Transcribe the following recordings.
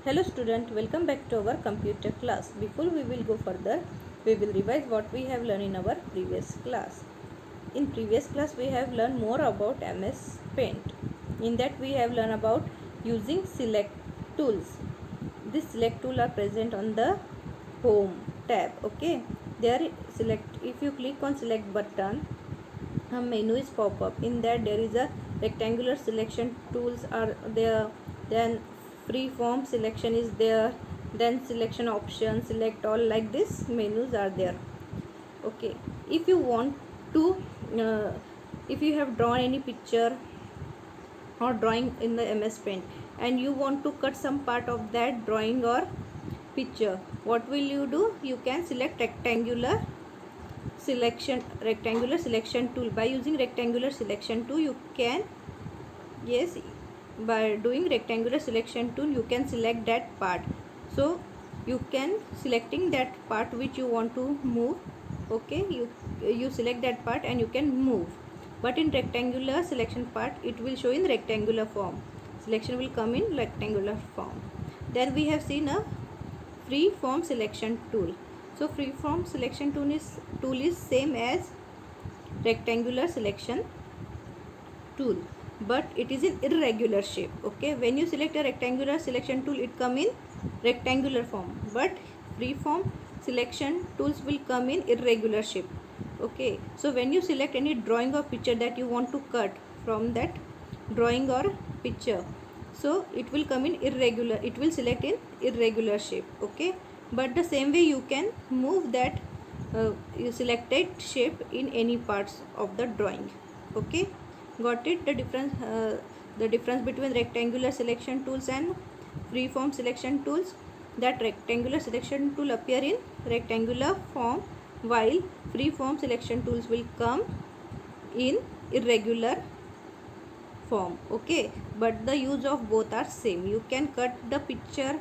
Hello student, welcome back to our computer class. Before we will go further, we will revise what we have learned in our previous class. In previous class we have learned more about MS Paint. In that we have learned about using select tools. These select tools are present on the home tab. Okay, there select, if you click on select button, a menu is pop up. In that there is a rectangular selection tools are there, then free form selection is there, then selection option, select all, like this menus are there. Okay, if you want to uh, if you have drawn any picture or drawing in the MS Paint and you want to cut some part of that drawing or picture, what will you do? You can select rectangular selection tool. By using rectangular selection tool you can, yes, by doing rectangular selection tool you can select that part. So you can selecting that part which you want to move. Okay, you select that part and you can move, but in rectangular selection part it will show in rectangular form. Selection will come in rectangular form. Then we have seen a free form selection tool. So free form selection tool is same as rectangular selection tool, but it is in irregular shape. Okay, when you select a rectangular selection tool it come in rectangular form, but free form selection tools will come in irregular shape. Okay, so when you select any drawing or picture that you want to cut from that drawing or picture, so it will come in irregular, it will select in irregular shape. Okay, but the same way you can move that you selected shape in any parts of the drawing. Okay, got it? The difference between rectangular selection tools and freeform selection tools, that rectangular selection tool appear in rectangular form while freeform selection tools will come in irregular form. Okay, but the use of both are same. You can cut the picture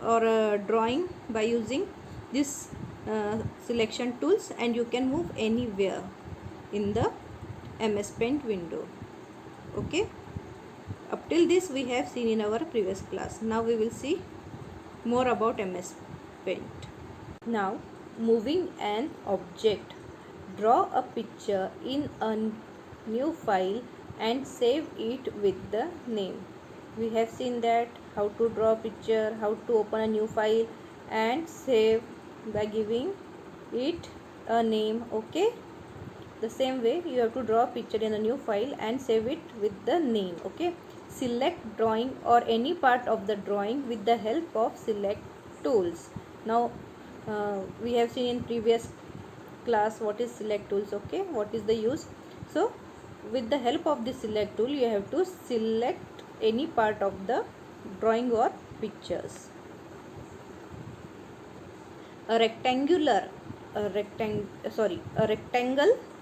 or drawing by using this selection tools, and you can move anywhere in the MS Paint window. Okay, up till this we have seen in our previous class. Now we will see more about MS Paint. Now, moving an object. Draw a picture in a new file and save it with the name. We have seen that how to draw a picture, how to open a new file and save by giving it a name. Okay, the same way you have to draw a picture in a new file and save it with the name. Okay, select drawing or any part of the drawing with the help of select tools. Now we have seen in previous class what is select tools. Okay, what is the use? So with the help of this select tool you have to select any part of the drawing or pictures. A rectangle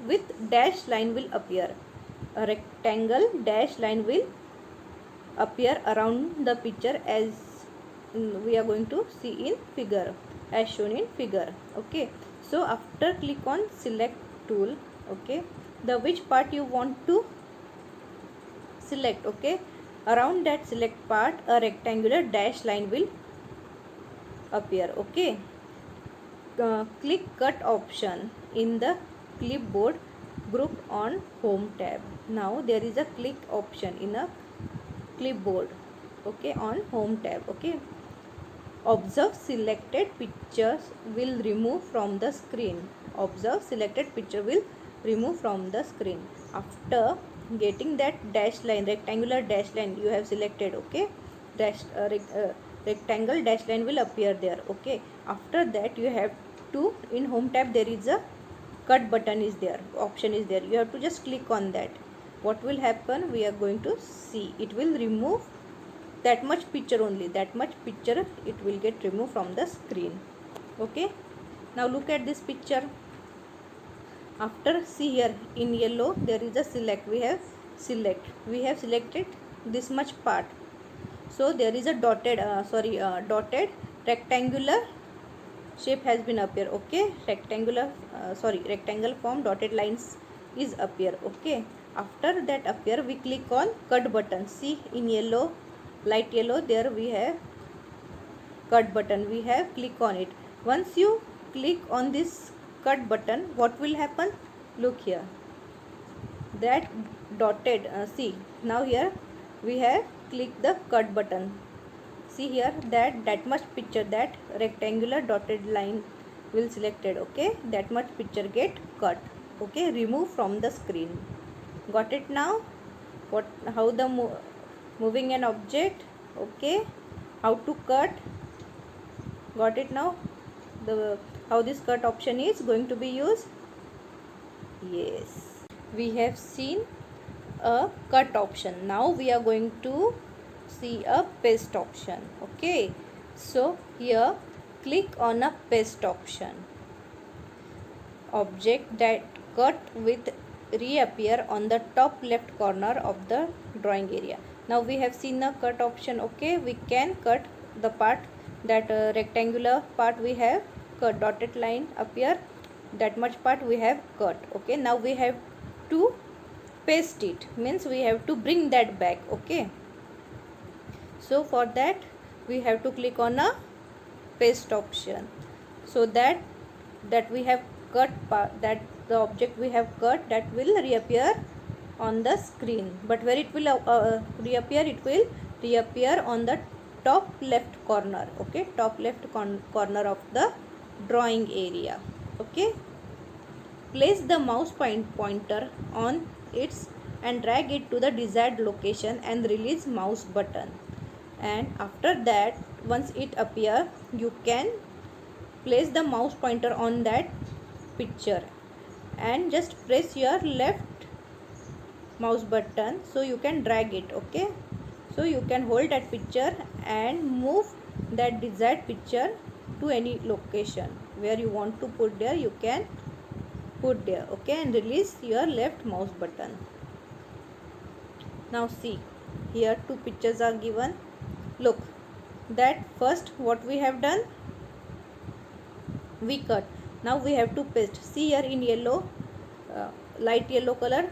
with dash line will appear. A rectangle dash line will appear around the picture, as we are going to see in figure, as shown in figure. Okay, so after click on select tool, okay, the which part you want to select. Okay, around that select part a rectangular dash line will appear. Okay, click cut option in the clipboard group on home tab. Now there is a click option in a clipboard, okay, on home tab. Okay, observe selected pictures will remove from the screen. Observe selected picture will remove from the screen. After getting that dash line, rectangular dash line you have selected, okay, rectangle dash line will appear there. Okay, after that you have to, in home tab there is a cut button is there, option is there, you have to just click on that. What will happen, we are going to see, it will remove that much picture, only that much picture it will get removed from the screen. Okay, now look at this picture. After, see here in yellow there is a select, we have selected this much part. So there is a dotted rectangular shape has been appear. Okay, rectangle form dotted lines is appear. Okay, after that appear we click on cut button. See in yellow, light yellow, there we have cut button, we have click on it. Once you click on this cut button, what will happen? Look here, that dotted, see, now here we have clicked the cut button. See here, that much picture, that rectangular dotted line will selected. Okay, that much picture get cut. Okay, remove from the screen. Got it now? What, how the moving an object? Okay, how to cut? Got it now? The how this cut option is going to be used? Yes, we have seen a cut option. Now we are going to see a paste option. Okay, so here click on a paste option. Object that cut with reappear on the top left corner of the drawing area. Now we have seen the cut option. Okay, we can cut the part, that rectangular part we have cut, dotted line appear, that much part we have cut. Okay, now we have to paste it, means we have to bring that back. Okay, so for that we have to click on a paste option, so that we have cut part, that the object we have cut, that will reappear on the screen. But where it will reappear? It will reappear on the top left corner. Okay, top left corner of the drawing area. Okay, place the mouse pointer on its and drag it to the desired location and release mouse button. And after that, once it appear, you can place the mouse pointer on that picture and just press your left mouse button, so you can drag it. Okay, so you can hold that picture and move that desired picture to any location where you want to put there, you can put there. Okay, and release your left mouse button. Now see, here two pictures are given. Look, that first what we have done, we cut. Now we have to paste. See here in yellow, light yellow color,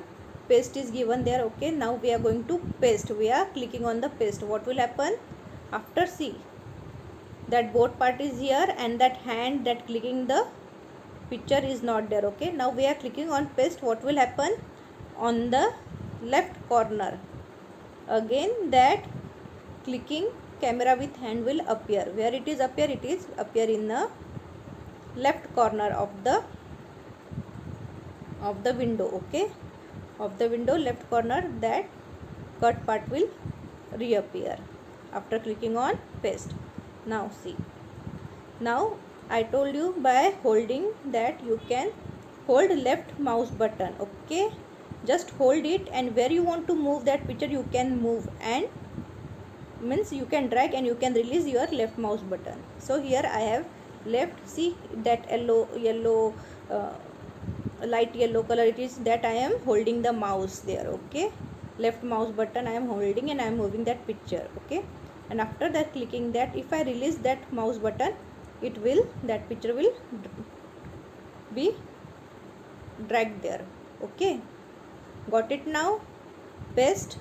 paste is given there. Okay, now we are going to paste. We are clicking on the paste. What will happen? After, see, that both part is here and that hand that clicking the picture is not there. Okay, now we are clicking on paste. What will happen? On the left corner, again that clicking camera with hand will appear. Where it is appear? It is appear in the left corner of the window. Okay, of the window left corner, that cut part will reappear after clicking on paste. Now see, now I told you by holding that you can hold left mouse button. Okay, just hold it, and where you want to move that picture you can move, and means you can drag and you can release your left mouse button. So here I have left, see that yellow light yellow color it is, that I am holding the mouse there. Okay, left mouse button I am holding and I am moving that picture. Okay, and after that clicking that, if I release that mouse button, it will, that picture will be dragged there. Okay, got it now? Paste.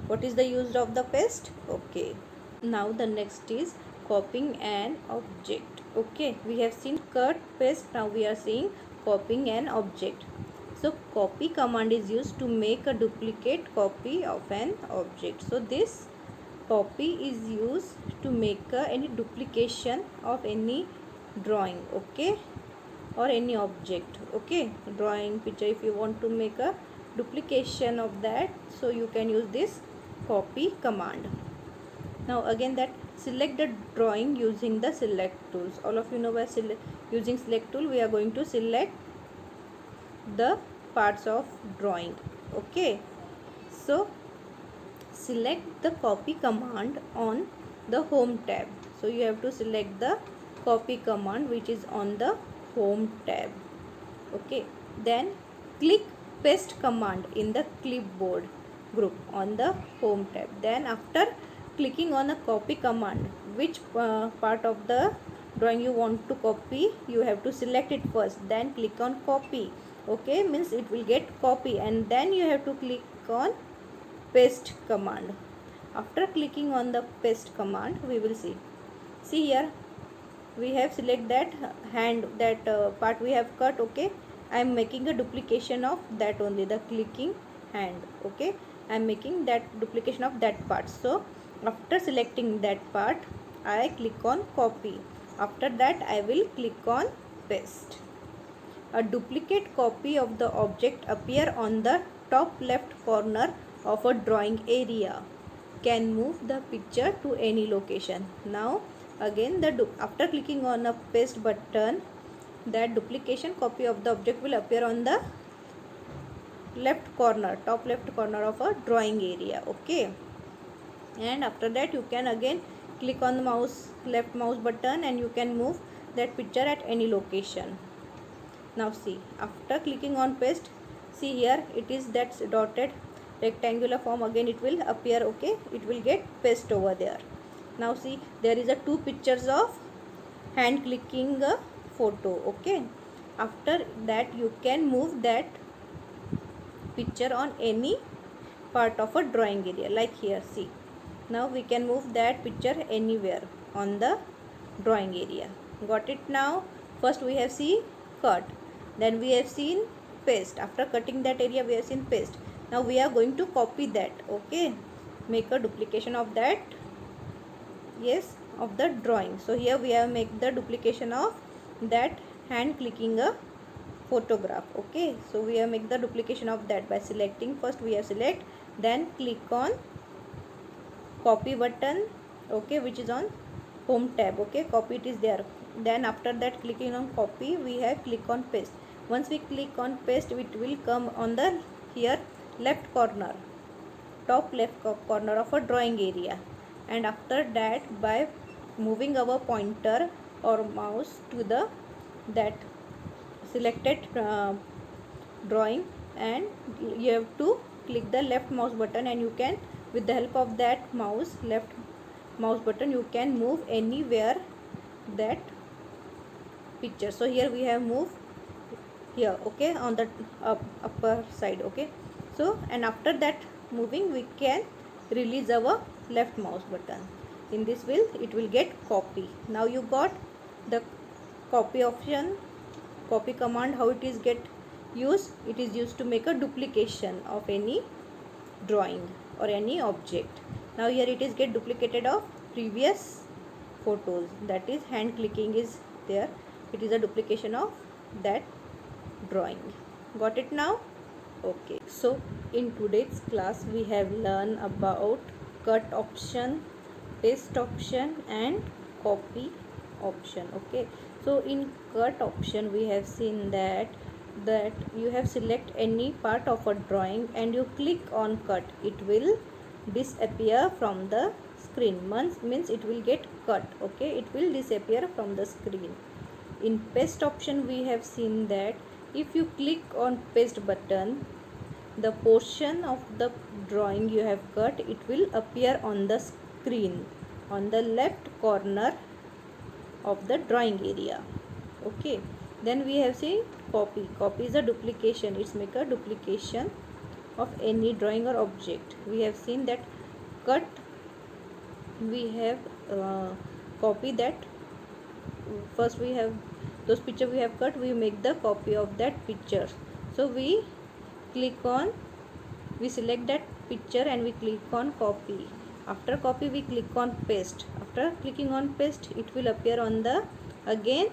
What is the use of the paste? Okay, now the next is copying an object. Okay, we have seen cut, paste, now we are seeing copying an object. So copy command is used to make a duplicate copy of an object. So this copy is used to make any duplication of any drawing. Okay, or any object. Okay, drawing, picture, if you want to make a duplication of that, so you can use this copy command. Now again, that select the drawing using the select tools. All of you know by using select tool we are going to select the parts of drawing. Okay, so select the copy command on the home tab. So you have to select the copy command which is on the home tab. Okay, then click paste command in the clipboard group on the home tab. Then after clicking on the copy command, which part of the drawing you want to copy, you have to select it first, then click on copy. Okay, means it will get copy, and then you have to click on paste command. After clicking on the paste command, we will see See here, we have select that hand, that part we have cut. Okay, I am making a duplication of that only, the clicking hand. Okay, I am making that duplication of that part. So after selecting that part, I click on copy. After that, I will click on paste. A duplicate copy of the object appear on the top left corner of a drawing area. Can move the picture to any location. Now again, after clicking on a paste button, that duplication copy of the object will appear on the left corner, top left corner of a drawing area. Okay, and after that you can again click on the left mouse button, and you can move that picture at any location. Now see, after clicking on paste, see here, it is that dotted rectangular form, again it will appear. Okay, it will get paste over there. Now see, there is a two pictures of hand clicking a photo. Okay, after that you can move that picture on any part of a drawing area, like here. See, now we can move that picture anywhere on the drawing area. Got it? Now first we have seen cut, then we have seen paste. After cutting that area, we have seen paste. Now we are going to copy that. Okay, make a duplication of that, yes, of the drawing. So here we have make the duplication of that hand clicking a photograph. Okay, so we have make the duplication of that by selecting, first we have select, then click on copy button. Okay, which is on home tab. Okay, copy it is there. Then after that, clicking on copy, we have click on paste. Once we click on paste, it will come on the here left corner, top left corner of a drawing area. And after that, by moving our pointer or mouse to the that selected drawing, and you have to click the left mouse button, and you can, with the help of that left mouse button, you can move anywhere that picture. So here we have moved here. Okay, on the upper side. Okay, so and after that moving, we can release our left mouse button. In this way it will get copy. Now you got the copy option, copy command, how it is get used. It is used to make a duplication of any drawing or any object. Now here it is get duplicated of previous photos, that is hand clicking is there, it is a duplication of that drawing. Got it now? Okay, so in today's class we have learned about cut option, paste option and copy option. Okay, so in cut option we have seen that you have select any part of a drawing and you click on cut, it will disappear from the screen. Means it will get cut. Okay, it will disappear from the screen. In paste option we have seen that if you click on paste button, the portion of the drawing you have cut, it will appear on the screen on the left corner of the drawing area. Okay, then we have seen copy. Copy is a duplication, it's make a duplication of any drawing or object. We have seen that cut, we have copy that, first we have those picture we have cut, we make the copy of that picture. So we click on, we select that picture and we click on copy. After copy we click on paste. After clicking on paste, it will appear on the again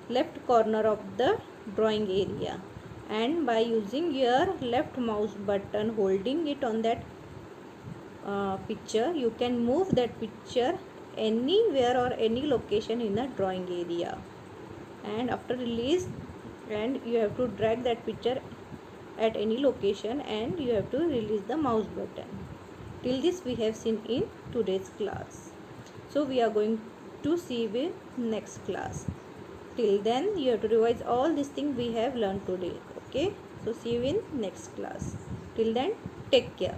left corner of the drawing area, and by using your left mouse button, holding it on that picture, you can move that picture anywhere or any location in a drawing area. And after release, and you have to drag that picture at any location and you have to release the mouse button. Till this we have seen in today's class. So we are going to see in next class. Till then you have to revise all these things we have learned today. Okay, so see you in next class. Till then, take care.